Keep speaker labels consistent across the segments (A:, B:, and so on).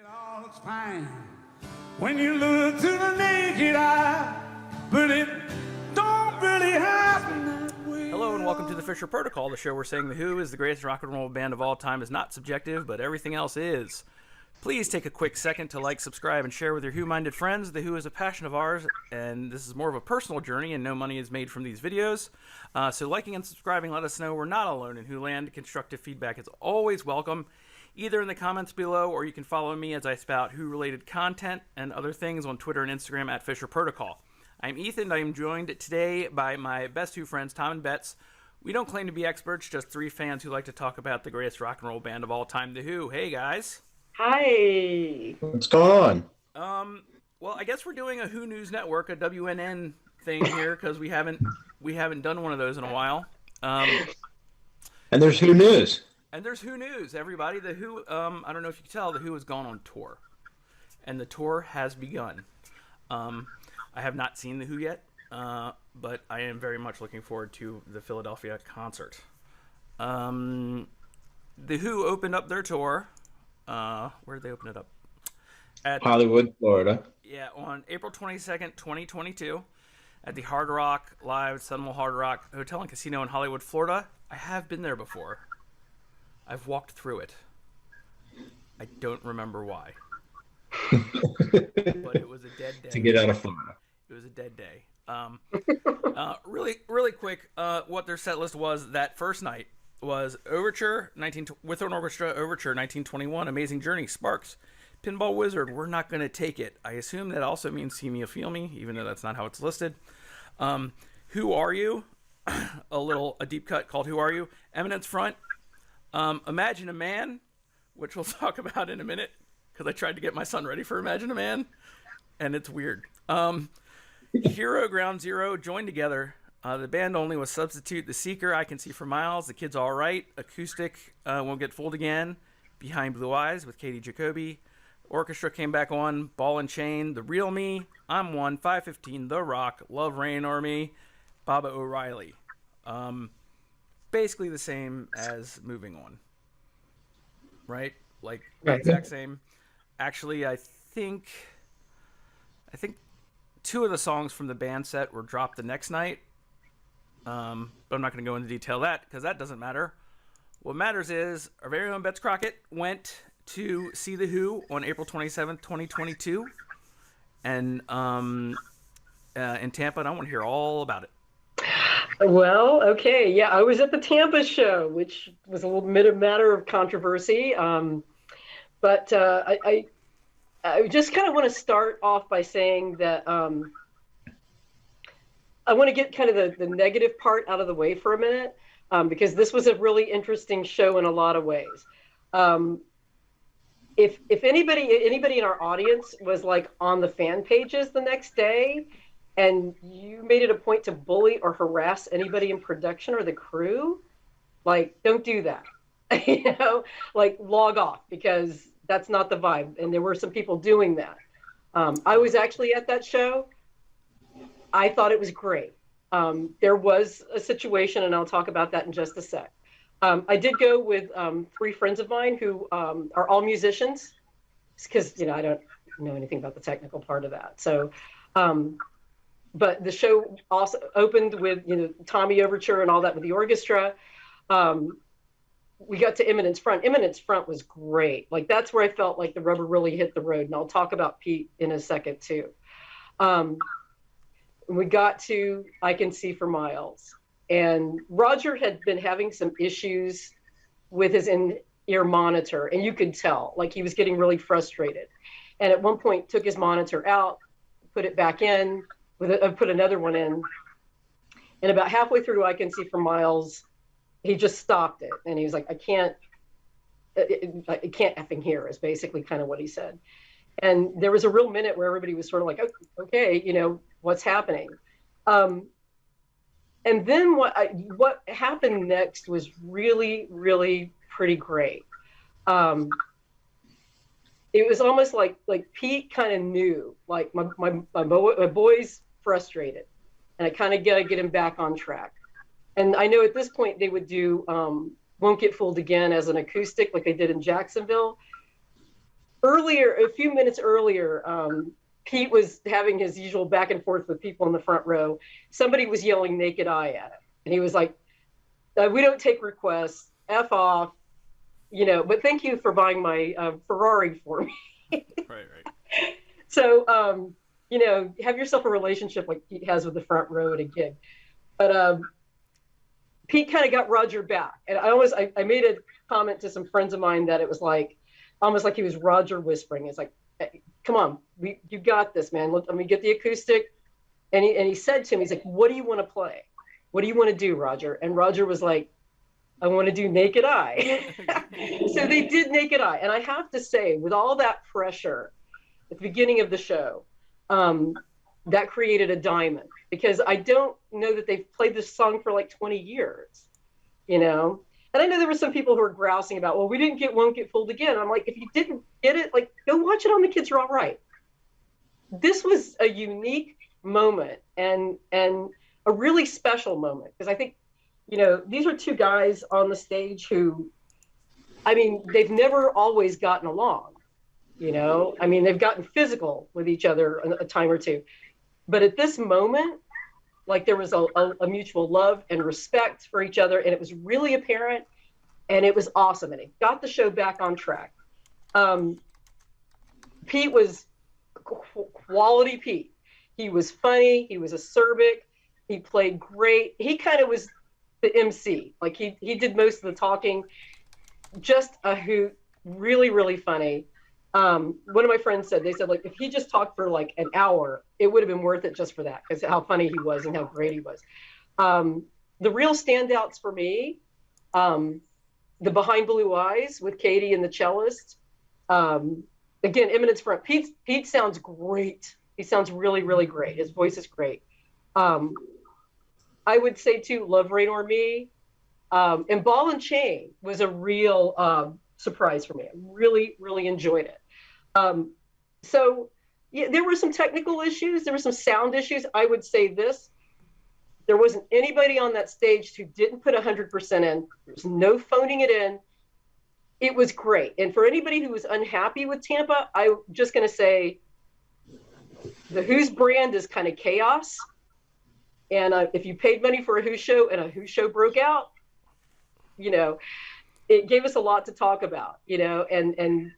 A: all looks fine when you look to the naked eye, but it don't really happen that way.
B: Hello and welcome to the Fisher Protocol, the show where saying The Who is the greatest rock and roll band of all time is not subjective, but everything else is. Please take a quick second to like, subscribe, and share with your Who-minded friends. The Who is a passion of ours, and this is more of a personal journey, and no money is made from these videos. So liking and subscribing let us know we're not alone in Wholand. Constructive feedback is always welcome, either in the comments below, or you can follow me as I spout Who-related content and other things on Twitter and Instagram at Fisher Protocol. I'm Ethan. I am joined today by my best Who friends, Tom and Betts. We don't claim to be experts, just three fans who like to talk about the greatest rock and roll band of all time, The Who. Hey, guys.
C: Hi.
D: What's going on?
B: Well, I guess we're doing a Who News Network, a WNN thing here, because we haven't done one of those in a while.
D: And there's Who News.
B: And there's Who News, everybody. The Who, I don't know if you can tell, The Who has gone on tour. And the tour has begun. I have not seen The Who yet, but I am very much looking forward to the Philadelphia concert. The Who opened up their tour. Where did they open it up? At
D: Hollywood, Florida.
B: Yeah, on April 22nd, 2022, at the Hard Rock Live Seminole Hard Rock Hotel and Casino in Hollywood, Florida. I have been there before. I've walked through it. I don't remember why. But it was a dead day.
D: To get out of Florida.
B: It was a dead day. Really quick, what their set list was that first night was Overture, with an orchestra, Overture, 1921, Amazing Journey, Sparks, Pinball Wizard, We're Not Gonna Take It. I assume that also means See Me or Feel Me, even though that's not how it's listed. Who Are You? a deep cut called Who Are You? Eminence Front, Imagine a Man, which we'll talk about in a minute, because I tried to get my son ready for Imagine a Man, and it's weird. Hero, Ground Zero, Join Together. The band only was Substitute, The Seeker, I Can See for Miles, The Kid's All Right, Acoustic, Won't Get Fooled Again, Behind Blue Eyes with Katie Jacoby. Orchestra came back on, Ball and Chain, The Real Me, I'm One, 515, The Rock, Love Rain Army, Baba O'Reilly. Basically the same as Moving On. Right? Like, exact same. Actually, I think two of the songs from the band set were dropped the next night. But I'm not going to go into detail that because that doesn't matter. What matters is our very own Betts Crockett went to see The Who on April 27th, 2022, and in Tampa, and I want to hear all about it.
C: Well, okay, yeah, I was at the Tampa show, which was a little bit of a matter of controversy, but I just kind of want to start off by saying that I want to get kind of the negative part out of the way for a minute, because this was a really interesting show in a lot of ways. If anybody in our audience was like on the fan pages the next day, and you made it a point to bully or harass anybody in production or the crew, like, don't do that. Like, log off, because that's not the vibe. And there were some people doing that. I was actually at that show. I thought it was great. There was a situation, and I'll talk about that in just a sec. I did go with three friends of mine who are all musicians, because I don't know anything about the technical part of that. So, but the show also opened with Tommy Overture and all that with the orchestra. We got to Eminence Front. Eminence Front was great. Like, that's where I felt like the rubber really hit the road, and I'll talk about Pete in a second too. We got to I Can See for Miles, and Roger had been having some issues with his in-ear monitor, and you could tell, like, he was getting really frustrated, and at one point took his monitor out, put it back in, put another one in, and about halfway through I Can See for Miles, he just stopped it, and he was like, I can't effing hear, is basically kind of what he said. And there was a real minute where everybody was sort of like, okay, what's happening? And then what happened next was really, really pretty great. It was almost like Pete kind of knew, like, my boy's frustrated, and I kind of got to get him back on track. And I know at this point they would do Won't Get Fooled Again as an acoustic, like they did in Jacksonville. a few minutes earlier, Pete was having his usual back and forth with people in the front row. Somebody was yelling "naked eye" at him, and he was like, "We don't take requests. F off." But thank you for buying my Ferrari for me.
B: Right.
C: So, have yourself a relationship like Pete has with the front row at a gig. But Pete kind of got Roger back. And I made a comment to some friends of mine that it was like, almost like he was Roger whispering. It's like, hey, come on, you got this, man. Let me get the acoustic. And he said to me, he's like, what do you want to play? What do you want to do, Roger? And Roger was like, I want to do Naked Eye. So they did Naked Eye. And I have to say, with all that pressure at the beginning of the show, that created a diamond, because I don't know that they've played this song for like 20 years, And I know there were some people who were grousing about, well, we won't get fooled again. I'm like, if you didn't get it, like, go watch it on The Kids Are All Right. This was a unique moment and a really special moment, because I think, these are two guys on the stage who, they've never always gotten along, they've gotten physical with each other a time or two. But at this moment, like, there was a mutual love and respect for each other, and it was really apparent, and it was awesome, and it got the show back on track. Pete was quality Pete. He was funny. He was acerbic. He played great. He kind of was the MC. Like, he did most of the talking. Just a hoot. Really, really funny. One of my friends said, like, if he just talked for like an hour, it would have been worth it just for that, because how funny he was and how great he was. The real standouts for me, the Behind Blue Eyes with Katie and the cellist. Again, Eminence Front. Pete sounds great. He sounds really, really great. His voice is great. I would say too, Love Rain or Me, and Ball and Chain was a real surprise for me. I really, really enjoyed it. So yeah, there were some technical issues. There were some sound issues. I would say this: there wasn't anybody on that stage who didn't put 100% in. There was no phoning it in. It was great. And for anybody who was unhappy with Tampa, I'm just going to say the Who's brand is kind of chaos. And if you paid money for a Who show and a Who show broke out, it gave us a lot to talk about, and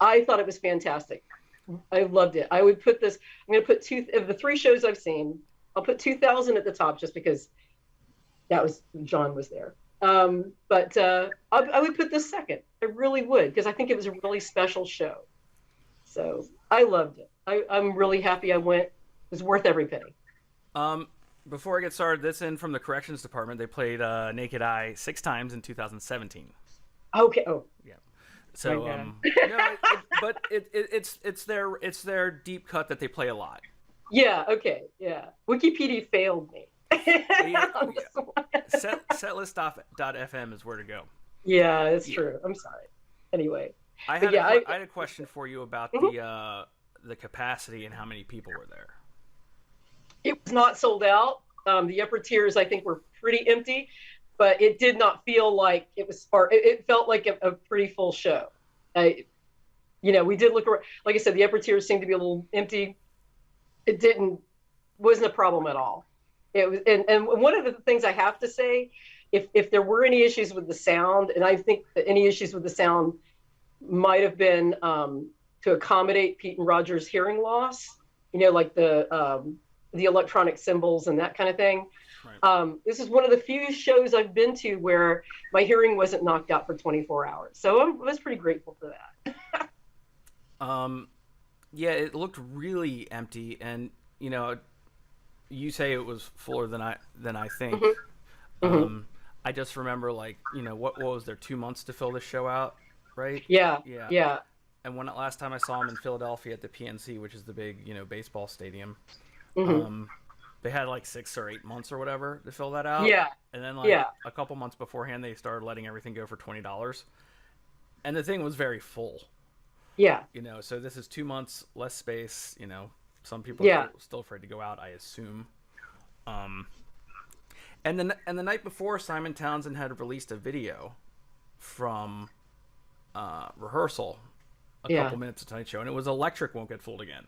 C: I thought it was fantastic. I loved it. I would put this, I'm going to put of the three shows I've seen, I'll put 2000 at the top just because John was there. But I would put this second. I really would, because I think it was a really special show. So I loved it. I'm really happy I went. It was worth every penny.
B: Before I get started, this in from the corrections department. They played Naked Eye 6 times in 2017.
C: Okay. Oh,
B: yeah. So, but it's their deep cut that they play a lot.
C: Yeah. Okay. Yeah. Wikipedia failed me.
B: Setlist.fm is where to go.
C: Yeah, it's true. I'm sorry. Anyway,
B: I had a question for you about the capacity and how many people were there.
C: It was not sold out. The upper tiers, I think, were pretty empty, but it did not feel like it was it felt like a pretty full show. We did look around. Like I said, the upper tiers seemed to be a little empty. It wasn't a problem at all. It was, and one of the things I have to say, if there were any issues with the sound, and I think that any issues with the sound might have been to accommodate Pete and Roger's hearing loss, like the electronic cymbals and that kind of thing. Right. This is one of the few shows I've been to where my hearing wasn't knocked out for 24 hours. So I was pretty grateful for that.
B: Yeah, it looked really empty, and you say it was fuller than I think. Mm-hmm. I just remember, like, what was there, 2 months to fill this show out, right?
C: Yeah.
B: And last time I saw him in Philadelphia at the PNC, which is the big baseball stadium,
C: mm-hmm.
B: They had like 6 or 8 months or whatever to fill that out.
C: Yeah.
B: And then a couple months beforehand, they started letting everything go for $20, and the thing was very full.
C: Yeah.
B: So this is 2 months, less space. Some people are still afraid to go out, I assume. And the night before, Simon Townsend had released a video from rehearsal a couple minutes of Tonight Show, and it was Electric Won't Get Fooled Again.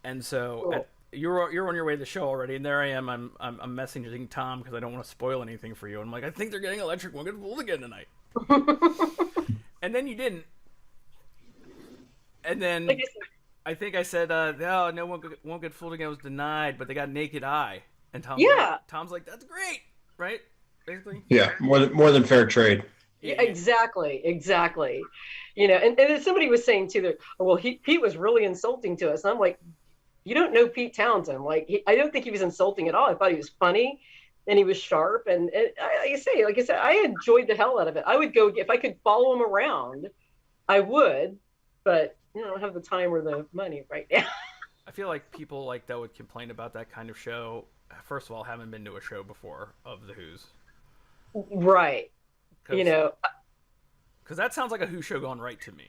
B: And so
C: Cool.
B: you're on your way to the show already, and there I am. I'm messaging Tom because I don't want to spoil anything for you. I'm like, I think they're getting Electric Won't Get Fooled Again tonight. And then you didn't. And then I think I said, no one won't get fooled again. It was denied, but they got Naked Eye. And Tom's like, that's great, right? Basically.
D: Yeah, more than fair trade.
C: Yeah, exactly. You know, and then somebody was saying too that, well, Pete was really insulting to us. And I'm like, you don't know Pete Townsend. Like, I don't think he was insulting at all. I thought he was funny, and he was sharp. And like I said, I enjoyed the hell out of it. I would go if I could follow him around, I would, but I don't have the time or the money right now.
B: I feel like people like that would complain about that kind of show. First of all, haven't been to a show before of the Who's.
C: Right. You know,
B: because that sounds like a Who show gone right to me.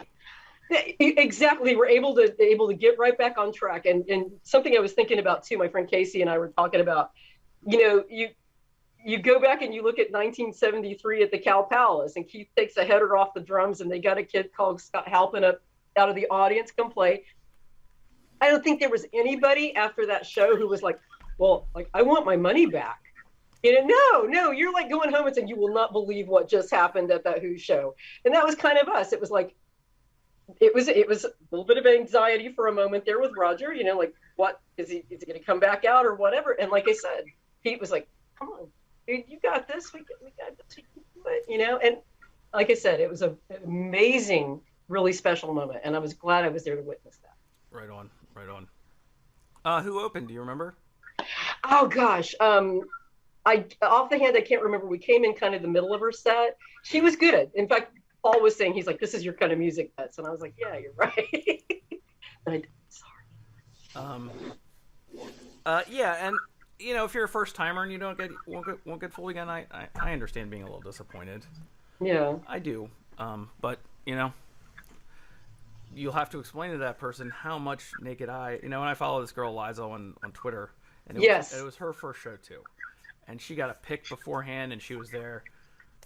C: Exactly. We're able to get right back on track. And something I was thinking about too, my friend Casey and I were talking about, you know, you go back and you look at 1973 at the Cow Palace, and Keith takes a header off the drums, and they got a kid called Scott Halpin up out of the audience come play. I don't think there was anybody after that show who was like, well, like, I want my money back. You know, no, you're like going home and saying, you will not believe what just happened at that Who show. And that was kind of us. It was like, it was a little bit of anxiety for a moment there with Roger, you know, like, what is he going to come back out or whatever? And like I said, Pete was like, come on, dude, you got this. We got this. You know, and like I said, it was an amazing, really special moment. And I was glad I was there to witness that.
B: Right on. Who opened? Do you remember?
C: Oh gosh. I off the hand, I can't remember. We came in kind of the middle of her set. She was good. In fact, Paul was saying, he's like, this is your kind of music, Bets. And I was like, yeah, you're right. Sorry.
B: Yeah, and you know, if you're a first timer and you won't get fooled again, I understand being a little disappointed.
C: Yeah.
B: I do. But you know, you'll have to explain to that person how much Naked Eye. You know, when I follow this girl Liza on Twitter, and it was her first show too. And she got a pic beforehand, and she was there,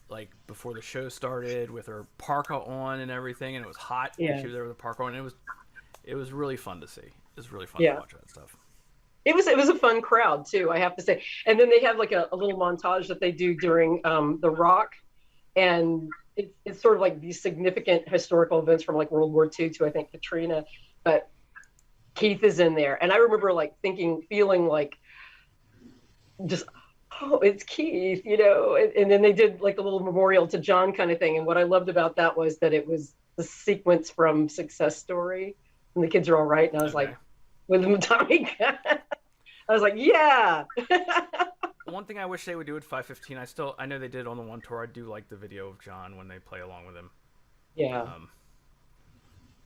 B: like, before the show started with her parka on and everything, and it was hot.
C: Yeah.
B: And she was there with a parka on, and it was really fun to see. It was really fun to watch that stuff.
C: It was a fun crowd too, I have to say. And then they have like a little montage that they do during the Rock, and it's sort of like these significant historical events from like World War II to, I think, Katrina, but Keith is in there, and I remember like feeling like just, oh, it's Keith, you know. And then they did like a little memorial to John kind of thing. And what I loved about that was that it was the sequence from Success Story, and the kids are all right. And I was like, with the Tommy gun. I was like, yeah.
B: One thing I wish they would do at 5:15, I know they did on the one tour. I do like the video of John when they play along with him.
C: Yeah.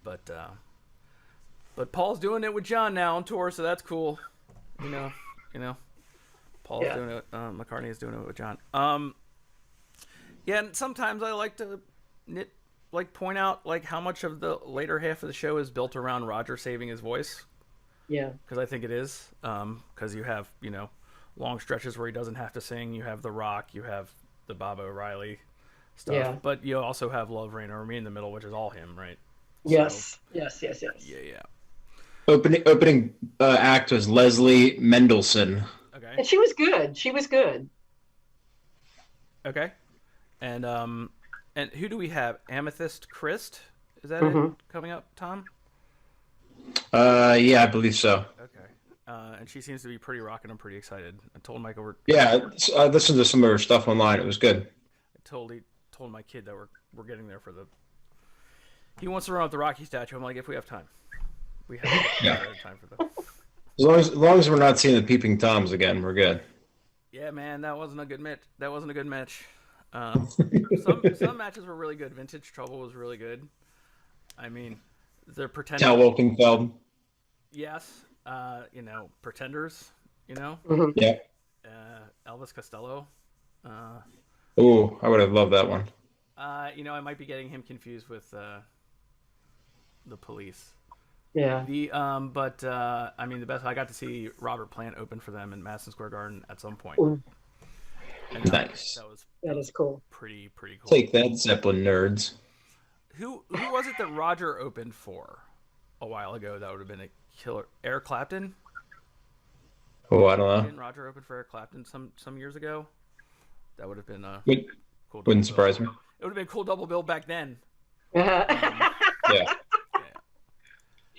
B: But Paul's doing it with John now on tour, so that's cool. You know. Paul's doing it. McCartney is doing it with John. Yeah, and sometimes I like to point out like how much of the later half of the show is built around Roger saving his voice.
C: Yeah.
B: Because I think it is. Because you have, you know, long stretches where he doesn't have to sing. You have The Rock. You have the Bob O'Reilly stuff. Yeah. But you also have Love, Rain Over Me in the middle, which is all him, right?
C: Yes.
B: So,
C: yes.
B: Yeah.
D: Opening act was Leslie Mendelsohn.
B: Okay.
C: And she was good.
B: Okay. And who do we have? Amethyst Christ? Is that it coming up, Tom?
D: Yeah, I believe so.
B: Okay. And she seems to be pretty rocking. I'm pretty excited. I told Michael
D: Yeah, I listened to some of her stuff online. It was good.
B: I told my kid that we're getting there for the. He wants to run up the Rocky statue. I'm like, if we have time, we have time for that.
D: As long as we're not seeing the peeping toms again, we're good.
B: Yeah, man, that wasn't a good match. Some matches were really good. Vintage Trouble was really good. I mean, they're pretenders.
D: Tal Wolkenfeld.
B: Yes. You know, Pretenders. You know.
C: Mm-hmm.
D: Yeah.
B: Elvis Costello.
D: Ooh, I would have loved that one.
B: You know, I might be getting him confused with the Police.
C: Yeah.
B: But I mean, the best I got to see Robert Plant open for them in Madison Square Garden at some point.
D: And nice.
C: That is cool.
B: Pretty cool.
D: Take that, Zeppelin nerds.
B: Who was it that Roger opened for a while ago? That would have been a killer. Eric Clapton.
D: Oh, I don't know.
B: Didn't Roger open for Eric Clapton some years ago? That would have been a
D: Would,
B: cool.
D: wouldn't surprise me.
B: It would have been a cool double bill back then.
D: Yeah.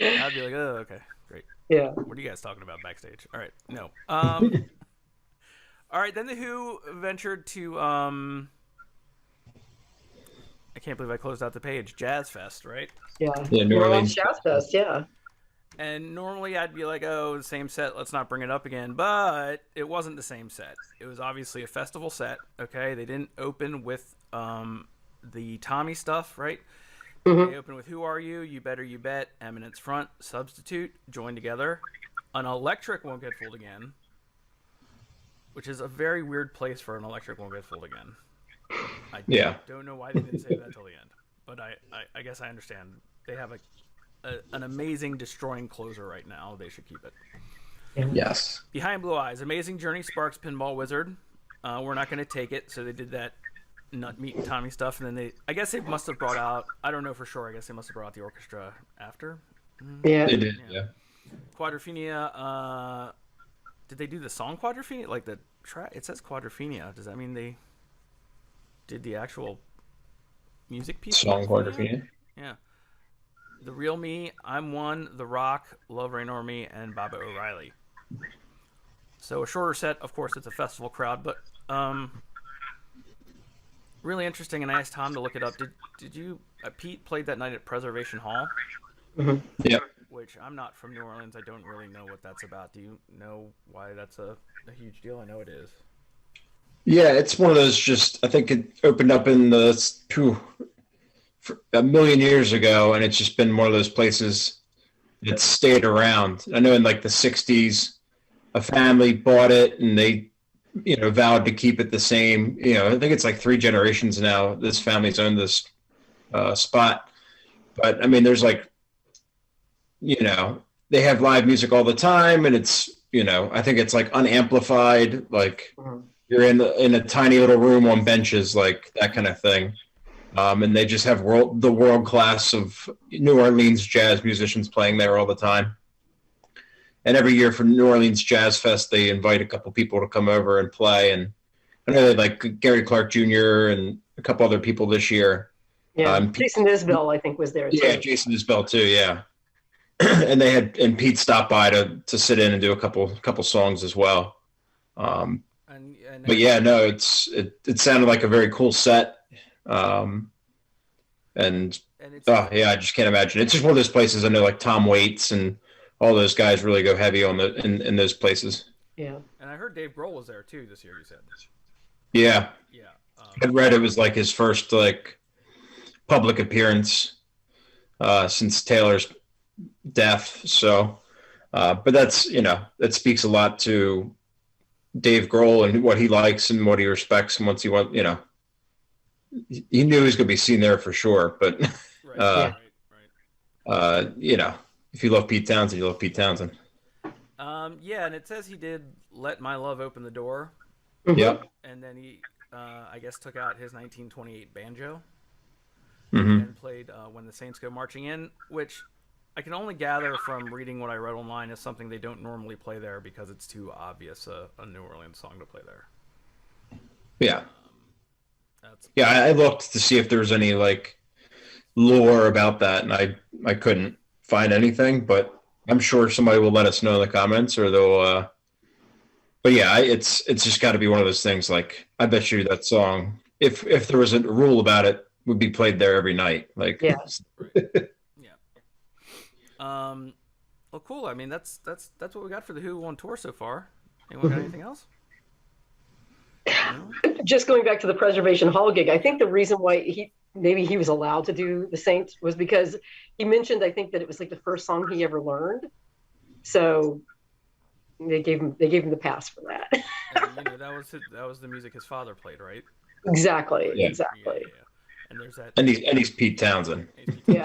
B: I'd be like, oh, okay, great.
C: Yeah.
B: What are you guys talking about backstage? All right, no. All right, then the Who ventured to I can't believe I closed out the page. Jazz Fest, right?
C: Yeah.
D: New Orleans
C: Jazz Fest, yeah.
B: And normally I'd be like, oh, the same set, let's not bring it up again. But it wasn't the same set. It was obviously a festival set, okay? They didn't open with the Tommy stuff, right?
C: Mm-hmm.
B: They opened with Who Are You, You Better You Bet, Eminence Front, Substitute, Join Together. An Electric Won't Get Fooled Again, which is a very weird place for an Electric Won't Get Fooled Again. I don't know why they didn't say that till the end. But I guess I understand. They have an amazing destroying closer right now. They should keep it.
D: Yes.
B: Behind Blue Eyes, Amazing Journey, Sparks, Pinball Wizard. We're not going to take it, so they did that Nut Meat and Tommy stuff, and then I guess they must have brought out, I don't know for sure, I guess they must have brought out the orchestra after.
C: Yeah.
D: They did, yeah.
B: Quadrophenia, did they do the song Quadrophenia? Like the track, it says Quadrophenia. Does that mean they did the actual music piece?
D: Song Quadrophenia?
B: Yeah. The Real Me, I'm One, The Rock, Love Rain Over Me, and Baba O'Reilly. So a shorter set, of course, it's a festival crowd, but really interesting. And I asked Tom to look it up. Did you? Pete played that night at Preservation Hall.
C: Mm-hmm.
D: Yeah.
B: Which I'm not from New Orleans. I don't really know what that's about. Do you know why that's a huge deal? I know it is.
D: Yeah, it's one of those. Just I think it opened up in a million years ago, and it's just been one of those places that stayed around. I know in like the '60s, a family bought it, and they, vowed to keep it the same. I think it's like 3 generations now. This family's owned this spot, but I mean, there's like, they have live music all the time, and it's, I think it's like unamplified, like you're in a tiny little room on benches, like that kind of thing. And they just have the world class of New Orleans jazz musicians playing there all the time. And every year for New Orleans Jazz Fest, they invite a couple people to come over and play. And I know like Gary Clark Jr. and a couple other people this year.
C: Yeah, Jason Isbell, I think, was there too.
D: Yeah, Jason Isbell too. Yeah, and Pete stopped by to sit in and do a couple songs as well. But yeah, no, it sounded like a very cool set. I just can't imagine. It's just one of those places. I know like Tom Waits and all those guys really go heavy on in those places.
C: Yeah.
B: And I heard Dave Grohl was there too this year. You said.
D: Yeah.
B: Yeah.
D: I read it was like his first like public appearance since Taylor's death. So, but that's that speaks a lot to Dave Grohl and what he likes and what he respects and what he wants. He knew he was going to be seen there for sure. But
B: Right.
D: if you love Pete Townsend, you love Pete Townsend.
B: Yeah, and it says he did Let My Love Open the Door.
C: Mm-hmm.
D: Yep.
B: And then he, I guess, took out his 1928 banjo
D: Mm-hmm.
B: and played When the Saints Go Marching In, which I can only gather from reading what I read online is something they don't normally play there because it's too obvious a New Orleans song to play there.
D: Yeah. I looked to see if there was any like lore about that, and I couldn't find anything, but I'm sure somebody will let us know in the comments, or they'll. But yeah, it's just got to be one of those things. Like I bet you that song, if there was a rule about it, would be played there every night. Like
C: Yeah.
B: Yeah. Well, cool. I mean, that's what we got for the Who on tour so far. Anyone got anything else? No?
C: Just going back to the Preservation Hall gig, I think the reason why he was allowed to do the Saints was because he mentioned, I think, that it was like the first song he ever learned. So they gave him the pass for that.
B: And, that was the music his father played, right?
C: Exactly.
D: Yeah.
C: Exactly.
B: Yeah. And there's that.
D: and he's Pete Townsend.
C: Yeah.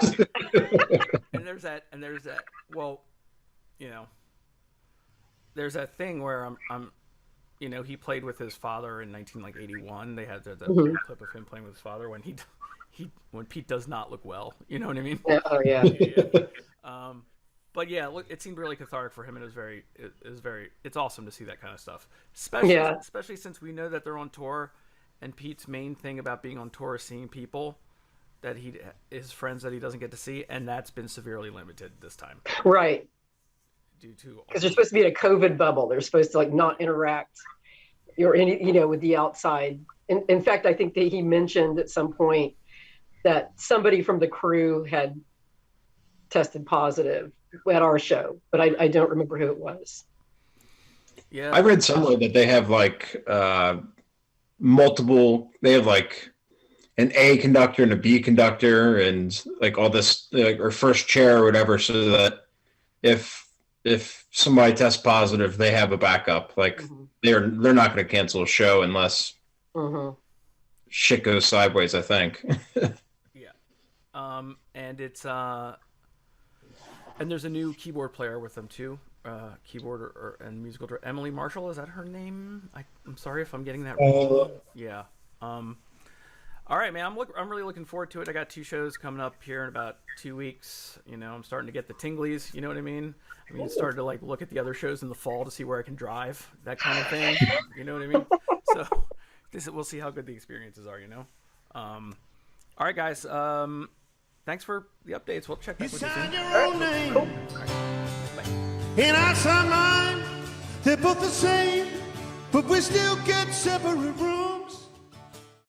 B: And there's that. Well, there's that thing where I'm he played with his father in 1981. They had the
C: Mhm.
B: clip of him playing with his father when he when Pete does not look well. You know what I mean?
C: Yeah, oh yeah.
B: But yeah, look, it seemed really cathartic for him, and it's awesome to see that kind of stuff, especially since we know that they're on tour, and Pete's main thing about being on tour is seeing people that his friends that he doesn't get to see, and that's been severely limited this time.
C: Right.
B: Due to
C: because they're supposed to be in a COVID bubble. They're supposed to like not interact or any, with the outside. In fact, I think that he mentioned at some point that somebody from the crew had tested positive at our show, but I don't remember who it was.
B: Yeah,
D: I read somewhere that they have like multiple. They have like an A conductor and a B conductor, and like all this, or first chair or whatever, so that if somebody tests positive, they have a backup. Like they're not going to cancel a show unless shit goes sideways, I think.
B: Yeah. And it's and there's a new keyboard player with them too. Keyboard and musical director Emily Marshall, is that her name? I'm sorry if I'm getting that wrong. Yeah. All right, man. I'm really looking forward to it. I got 2 shows coming up here in about 2 weeks. I'm starting to get the tinglies. You know what I mean? Started to like look at the other shows in the fall to see where I can drive, that kind of thing. You know what I mean? So we'll see how good the experiences are. All right, guys. Thanks for the updates. We'll check back with you soon.
A: Your own name.
B: All right. Bye.
A: In outside mind, they're both the same, but we still get separate rooms.